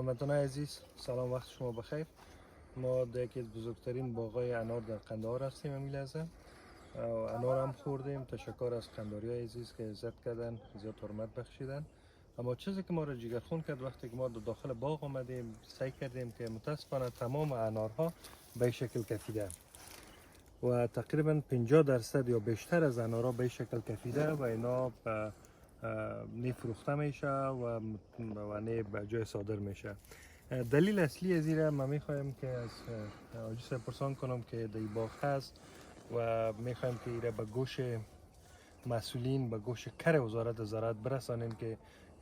هموطنان عزیز، سلام، وقت شما بخیر. ما در یکی از بزرگترین باغ‌های انار در قندهار هستیم همین لحظه. انار هم خوردیم. تشکر از قندهاری‌های عزیز که عزت کردن، زیاد حرمت بخشیدن. اما چیزی که ما را جگرخون کرد وقتی که ما در داخل باغ آمدیم، سعی کردیم که متاسفانه تمام انارها به این شکل کفیده و تقریبا 50% یا بیشتر از انارها به این شکل کفیده و اینا نه فروخته میشه و نه به جای صادر میشه. دلیل اصلی از این ما میخوایم که از آجیس پرسان کنم که در باغ هست و میخوایم که ایره به گوش مسئولین، به گوش کر وزارت زراعت برسانیم که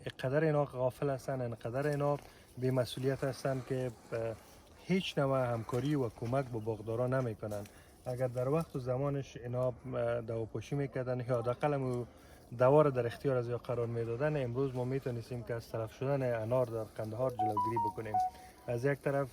اینقدر اینا غافل هستن، اینقدر اینا بی مسئولیت هستن که هیچ نوع همکاری و کمک به باغداران نمیکنن. اگر در وقت و زمانش اینا دواپاشی میکردن یا حداقل دوار در اختیار از یا قرار میدادن، امروز ما میتونستیم که از تلف شدن انار در قندهار جلوگیری بکنیم. از یک طرف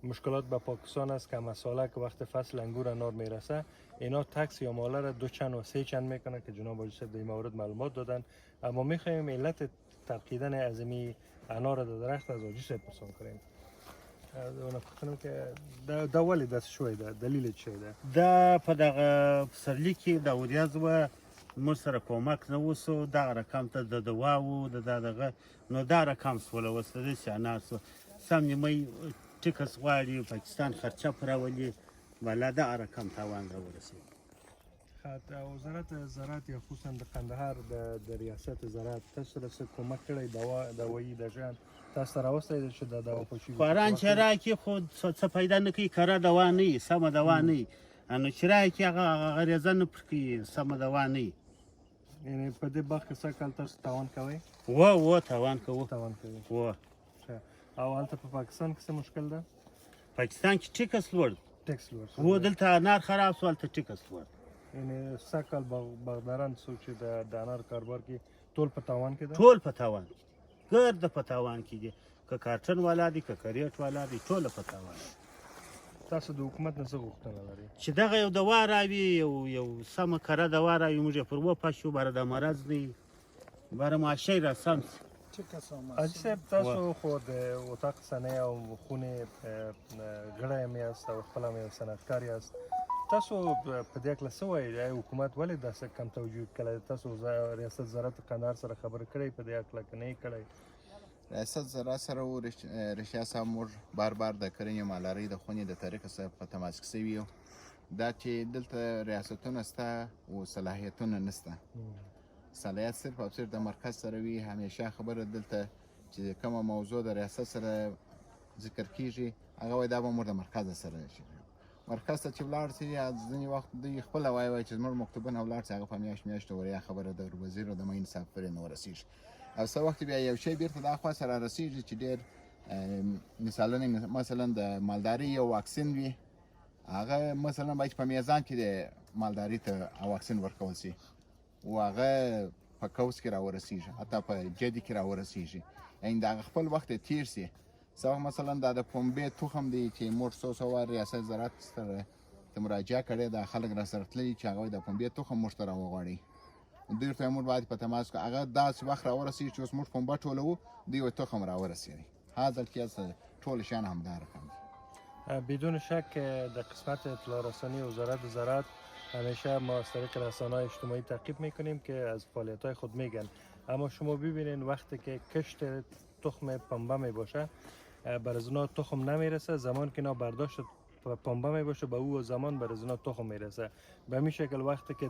مشکلات به پاکستان است که مساله که وقت فصل انگور انار میرسه اینا تکس یا ماله را 2 چند و 3 چند میکنه که جناب آجی صاحب در این مورد معلومات دادن. اما میخوایم علت ترکیدن عظیمی انار در درخت از آجی صاحب پرسان کنیم. انا پوښتنه کې دا ولې داسې شوی ده، دلیل یې څه ده؟ دا په دغه پسرلي کې د وریځ وه موږ سره کومک نه وسو، دغه رقم ته د دواو د دغه نو دا رقم سوله اوس د داسې انار سو سم نیمۍ ټکس غواړي، پاکستان خرچه پرې راولي، بالا دغه رقم تاوان راورسېد. وزارت زراعت یا خصوصا د قندهار د ریاست زراعت تاسو سره څه کومک کړی، دوایي د ژوند تاسو ته راوستی دی چې د دواپاشي خواران چې راکړي خو څه پیدا نه کوي، کره دوا نه وي، سمه دوا نه وي، نو چې راکړي هغه غریزه نه پرې کوي، سمه دوا نه وي. یعنې په دې باغ کې څه کال تاسو تاوان کوئ؟ تاوان کوو. تاوان کوئ. او هلته په پاکستان کې څه مشکل ده؟ پاکستان کې ټکس لوړ ټکس لوړ و، دلته انار خراب سو، هلته ټکس لوړ. یعنې سږ کال باغداران څوک چې د انار کاروبار کې ټول په تاوان کې ده؟ ټول په تاوان کې، ګرده په تاوان کې دي، که کارټن والا دي که کریټ والا دي، ټوله په تاوان. تاسو د حکومت نه څه غوښتنه لرئ؟ چې دغه یو دوا راوي، یو سمه کره دوا راوي، موږ یې پر وپاشو، بره د مرض نه وي، بره معاشی را سم سي. حاجي صاحب، تاسو خو د اتاق صنایع او خونې غړی هم یاست او خپله هم یو صنعتکار یاست. تاسو په دې هکله څه وایي، حکومت ولې داسې کم توجه کړی؟ تاسو ریاست زراعت قندهار سره خبرې کړې په دې هکله که نه یې کړی؟ ریاست زراعت سره و رشیا صاحب موږ بار بار د کرنې مالدارۍ د خونې د طریق صاحب په تماس کې سوي یو، دا چې دلته ریاستونه شته او صلاحیتونه نشته. صلاحیت صرف او صرف د مرکز سره وي. همیشه خبره دلته چې کومه موضوع د ریاست سره ذکر کیږي هغه وایي دا به موږ د مرکز سره شي. مرکز ته چې ولاړ سي ځینې وخت دوی خپله وایي چې زموږ مکتوبونه ولاړ سي، هغه په میاشت میاشتو وریا خبره د وزیر او د معین صاحب پورې نه ورسېږي. او څه وخت بیا یو شی بیرته دا خوا سره رسېږي چې ډېر مثالونه، مثلا د مالدارۍ یو واکسین وي، هغه مثلا باید په میزان کې د مالدارۍ ته واکسین ورکول سي او هغه په کوس کې راورسېږي، حتی په جدي کې راورسېږي، یعنې د هغه خپل وخت تیر سي. څه مثلا دا د پنبې تخم دی چې موږ څو څو ریاست زراعت سره ته مراجعه کړې، دا خلک را سره تللي چې هغه د پنبې تخم موږ ته راوغواړي. دوی ورته موږ باید په تماس کړو، هغه داسې وخت راورسېږي چې اوس موږ پنبه ټولوو، دوی وایي تخم راورسېدی. حاصل کې ټول شیان همدا رقم دي. بدون شک در قسمت اطلاع رسانی وزارت زراعت همیشه ما از طریق رسانه‌های اجتماعی تعقیب میکنیم که از فعالیت‌های خود میگن. اما شما ببینید وقتی که کشت تخم پنبه می باشه بر از اونا تخم نمیرسه، زمان که اینا برداشت پنبه می باشه به او زمان بر از اونا تخم میرسه. به همین شکل وقتی که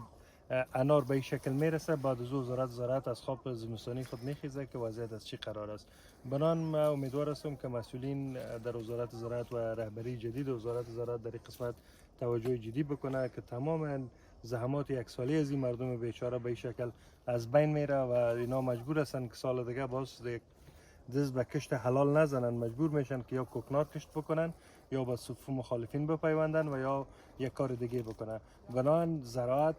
انار به این شکل میرسه بعد از وزارت زراعت از خواب زمستانی خود میخیزه که وضعیت از چی قرار است. بنان ما امیدوار هستم که مسئولین در وزارت زراعت و رهبری جدید وزارت زراعت در این قسمت توجه جدی بکنه که تمام زحمات یک سالی از این مردم بیچاره به این شکل از بین میره و اینا مجبور هستن که سال دیگه باز دست به کشت حلال نزنن، مجبور میشن که یا کوکنار کشت بکنن یا با صف مخالفین بپیوندن و یا یک کار دیگه بکنن. بنابراین زراعت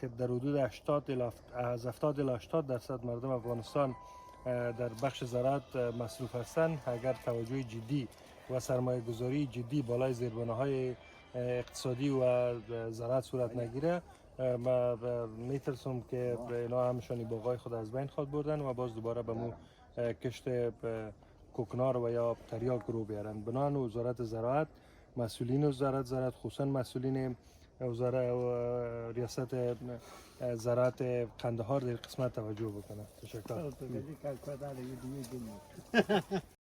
که در حدود 70 الی 80% مردم افغانستان در بخش زراعت مصروف هستند، اگر توجه جدی و سرمایه گذاری جدی بالای زیربناهای اقتصادی و زراعت صورت نگیره، ما میترسم که اینا همشانی باغای خود از بین خواهد بردن و باز دوباره به مو کشت کوکنار و یا تریاک رو بیارن. بنان وزارت زراعت، مسئولین وزارت زراعت، خصوصا مسئولین وزارت ریاست زراعت قندهار در قسمت توجه بکنه. تشکر.